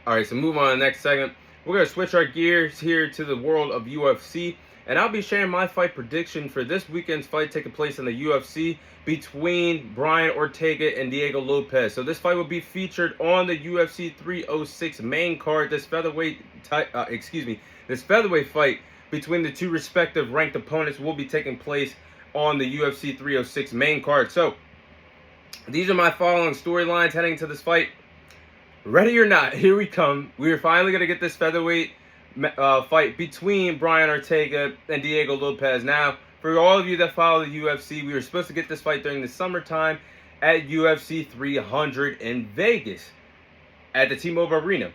All right, so move on to the next segment. We're going to switch our gears here to the world of UFC, and I'll be sharing my fight prediction for this weekend's fight taking place in the UFC between Brian Ortega and Diego Lopes. So this fight will be featured on the UFC 306 main card. This featherweight fight between the two respective ranked opponents will be taking place on the UFC 306 main card. So these are my following storylines heading to this fight. Ready or not, here we come. We are finally going to get this featherweight fight between Brian Ortega and Diego Lopes. Now, for all of you that follow the UFC, we were supposed to get this fight during the summertime at UFC 300 in Vegas at the T-Mobile Arena.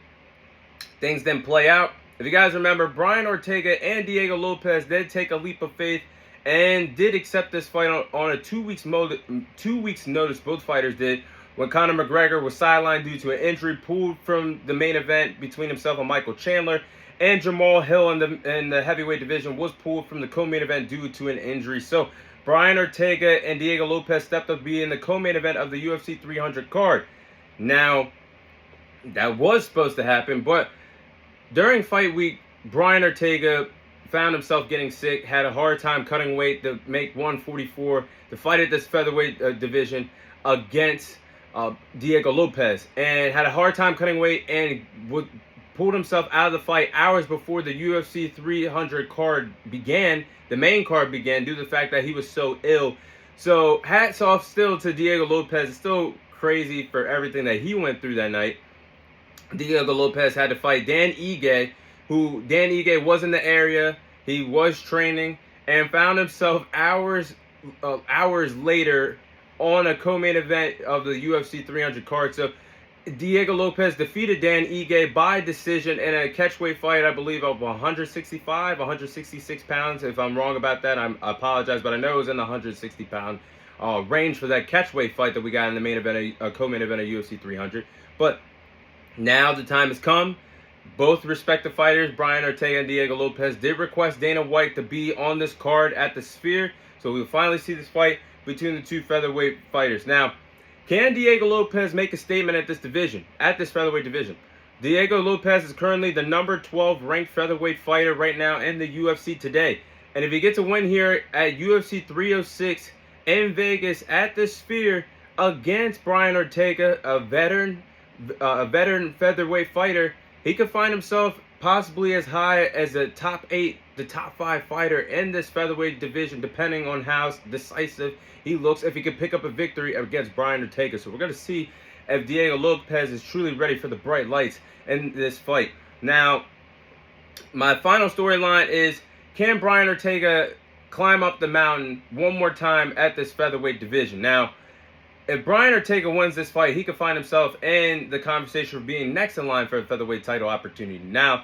Things didn't play out. If you guys remember, Brian Ortega and Diego Lopes did take a leap of faith and did accept this fight on a 2 weeks notice. Both fighters did. When Conor McGregor was sidelined due to an injury, pulled from the main event between himself and Michael Chandler, and Jamal Hill in the heavyweight division was pulled from the co-main event due to an injury. So Brian Ortega and Diego Lopes stepped up to be in the co-main event of the UFC 300 card. Now, that was supposed to happen, but during fight week, Brian Ortega found himself getting sick, had a hard time cutting weight to make 144 to fight at this featherweight division against Diego Lopes, and had a hard time cutting weight and pulled himself out of the fight hours before the UFC 300 card began, the main card began, due to the fact that he was so ill. So hats off still to Diego Lopes. It's still crazy for everything that he went through that night. Diego Lopes had to fight Dan Ige, who Dan Ige was in the area, he was training, and found himself hours later on a co-main event of the UFC 300 card. So Diego Lopes defeated Dan Ige by decision in a catchweight fight, I believe, of 166 pounds. If I'm wrong about that, I apologize, but I know it was in the 160-pound range for that catchweight fight that we got in the main event, co-main event of UFC 300. But now the time has come. Both respective fighters, Brian Ortega and Diego Lopes, did request Dana White to be on this card at the Sphere. So we'll finally see this fight between the two featherweight fighters. Now, can Diego Lopes make a statement at this featherweight division? Diego Lopes is currently the number 12 ranked featherweight fighter right now in the UFC today. And if he gets a win here at UFC 306 in Vegas at the Sphere against Brian Ortega, a veteran featherweight fighter, he could find himself possibly as high as the top 5 fighter in this featherweight division, depending on how decisive he looks, if he could pick up a victory against Brian Ortega. So we're going to see if Diego Lopes is truly ready for the bright lights in this fight. Now, my final storyline is, can Brian Ortega climb up the mountain one more time at this featherweight division? Now, if Brian Ortega wins this fight, he could find himself in the conversation for being next in line for a featherweight title opportunity. Now,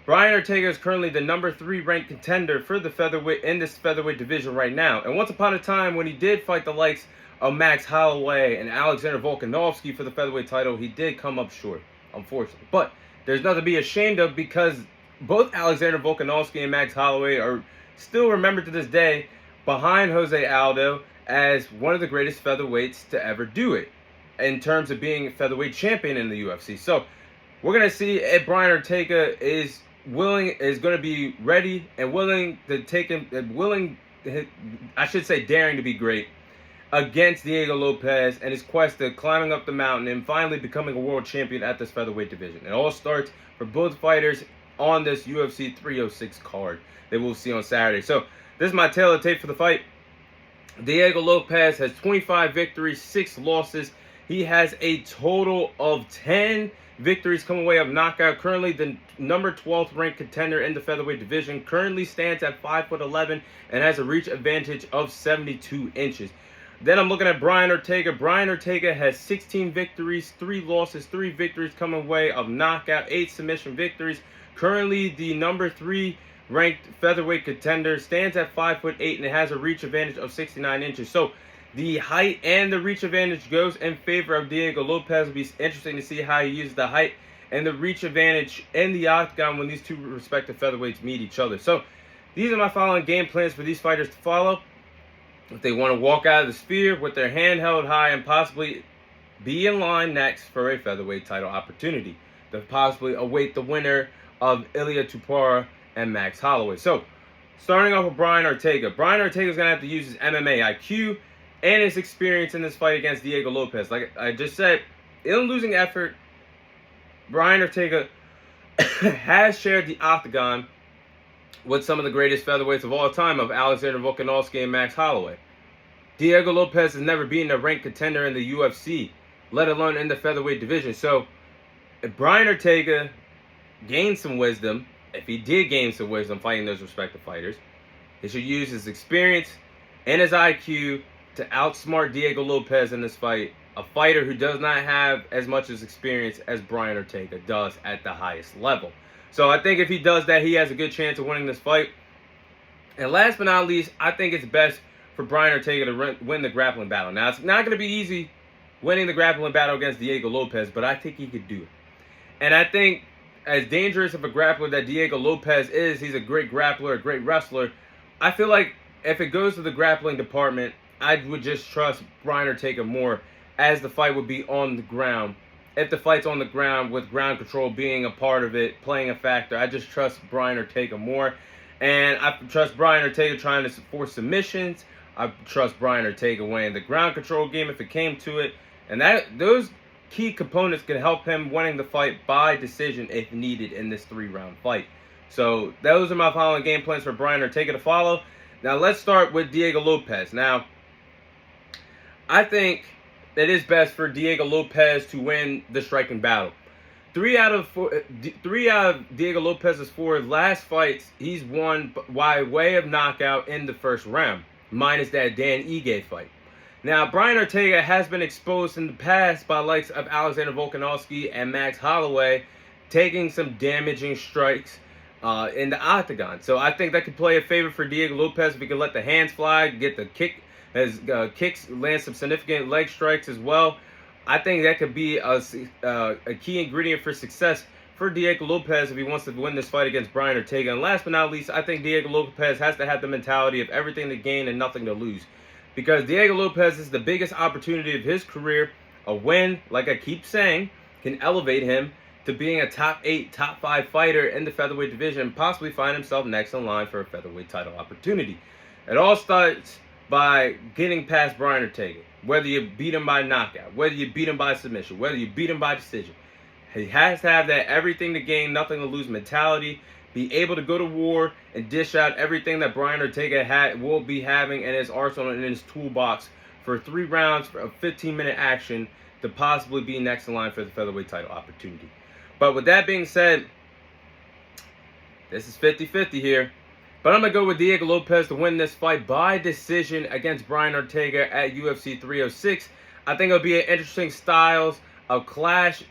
Brian Ortega is currently the number 3 ranked contender for the featherweight in this featherweight division right now. And once upon a time, when he did fight the likes of Max Holloway and Alexander Volkanovski for the featherweight title, he did come up short, unfortunately. But there's nothing to be ashamed of, because both Alexander Volkanovski and Max Holloway are still remembered to this day behind Jose Aldo as one of the greatest featherweights to ever do it in terms of being featherweight champion in the UFC. So we're going to see if Brian Ortega is going to be ready and willing to take him, daring to be great against Diego Lopes and his quest to climbing up the mountain and finally becoming a world champion at this featherweight division. It all starts for both fighters on this UFC 306 card that we'll see on Saturday. So this is my tale of tape for the fight. Diego Lopes has 25 victories, 6 losses. He has a total of 10 victories coming away of knockout. Currently the number 12th ranked contender in the featherweight division. Currently stands at 5'11" and has a reach advantage of 72 inches. Then I'm looking at Brian Ortega. Brian Ortega has 16 victories, 3 losses, 3 victories coming away of knockout, 8 submission victories. Currently the number 3 ranked featherweight contender, stands at 5'8" and has a reach advantage of 69 inches. So the height and the reach advantage goes in favor of Diego Lopes. It'll be interesting to see how he uses the height and the reach advantage in the octagon when these two respective featherweights meet each other. So these are my following game plans for these fighters to follow. If they want to walk out of the Sphere with their hand held high and possibly be in line next for a featherweight title opportunity. to possibly await the winner of Ilia Topuria and Max Holloway. So, starting off with Brian Ortega. Brian Ortega is going to have to use his MMA IQ and his experience in this fight against Diego Lopes. Like I just said, in a losing effort, Brian Ortega has shared the octagon with some of the greatest featherweights of all time of Alexander Volkanovski and Max Holloway. Diego Lopes has never beaten a ranked contender in the UFC, let alone in the featherweight division. So, if Brian Ortega gained some wisdom, if he did gain some wisdom fighting those respective fighters, he should use his experience and his IQ to outsmart Diego Lopes in this fight, a fighter who does not have as much as experience as Brian Ortega does at the highest level. So I think if he does that, he has a good chance of winning this fight. And last but not least, I think it's best for Brian Ortega to win the grappling battle. Now, it's not going to be easy winning the grappling battle against Diego Lopes, but I think he could do it. And I think as dangerous of a grappler that Diego Lopes is, he's a great grappler, a great wrestler. I feel like if it goes to the grappling department, I would just trust Brian Ortega more, as the fight would be on the ground. If the fight's on the ground with ground control being a part of it, playing a factor, I just trust Brian Ortega more. And I trust Brian Ortega trying to force submissions. I trust Brian Ortega winning the ground control game if it came to it. And those key components can help him winning the fight by decision if needed in this 3-round fight. So those are my following game plans for Brian Ortega to follow. Now let's start with Diego Lopes. Now, I think it is best for Diego Lopes to win the striking battle. Three out of Diego Lopes' 4 last fights, he's won by way of knockout in the first round, minus that Dan Ige fight. Now, Brian Ortega has been exposed in the past by the likes of Alexander Volkanovski and Max Holloway, taking some damaging strikes in the octagon. So I think that could play a favor for Diego Lopes if he can let the hands fly, get the kick. As kicks, land some significant leg strikes as well. I think that could be a key ingredient for success for Diego Lopes if he wants to win this fight against Brian Ortega. And last but not least, I think Diego Lopes has to have the mentality of everything to gain and nothing to lose. Because Diego Lopes is the biggest opportunity of his career. A win, like I keep saying, can elevate him to being a top 8, top 5 fighter in the featherweight division and possibly find himself next in line for a featherweight title opportunity. It all starts by getting past Brian Ortega. Whether you beat him by knockout, whether you beat him by submission, whether you beat him by decision. He has to have that everything to gain, nothing to lose mentality. Be able to go to war and dish out everything that Brian Ortega will be having in his arsenal and in his toolbox for 3 rounds of 15-minute action to possibly be next in line for the featherweight title opportunity. But with that being said, this is 50-50 here. But I'm going to go with Diego Lopes to win this fight by decision against Brian Ortega at UFC 306. I think it'll be an interesting style of clash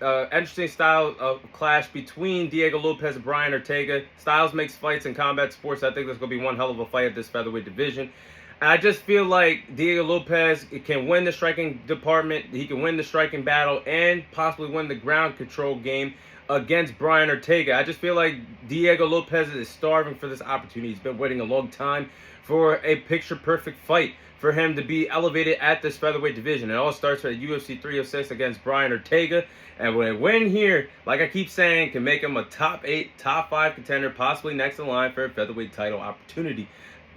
between Diego Lopes and Brian Ortega. Styles makes fights in combat sports. I think there's going to be one hell of a fight at this featherweight division. And I just feel like Diego Lopes can win the striking department. He can win the striking battle and possibly win the ground control game against Brian Ortega. I just feel like Diego Lopes is starving for this opportunity. He's been waiting a long time for a picture-perfect fight for him to be elevated at this featherweight division. It all starts at UFC 306 against Brian Ortega. And when a win here, like I keep saying, can make him a top 8, top 5 contender, possibly next in line for a featherweight title opportunity.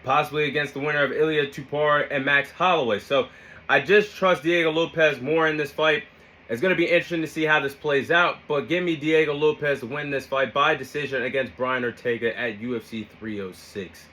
Possibly against the winner of Ilia Topuria and Max Holloway. So I just trust Diego Lopes more in this fight. It's going to be interesting to see how this plays out, but give me Diego Lopes to win this fight by decision against Brian Ortega at UFC 306.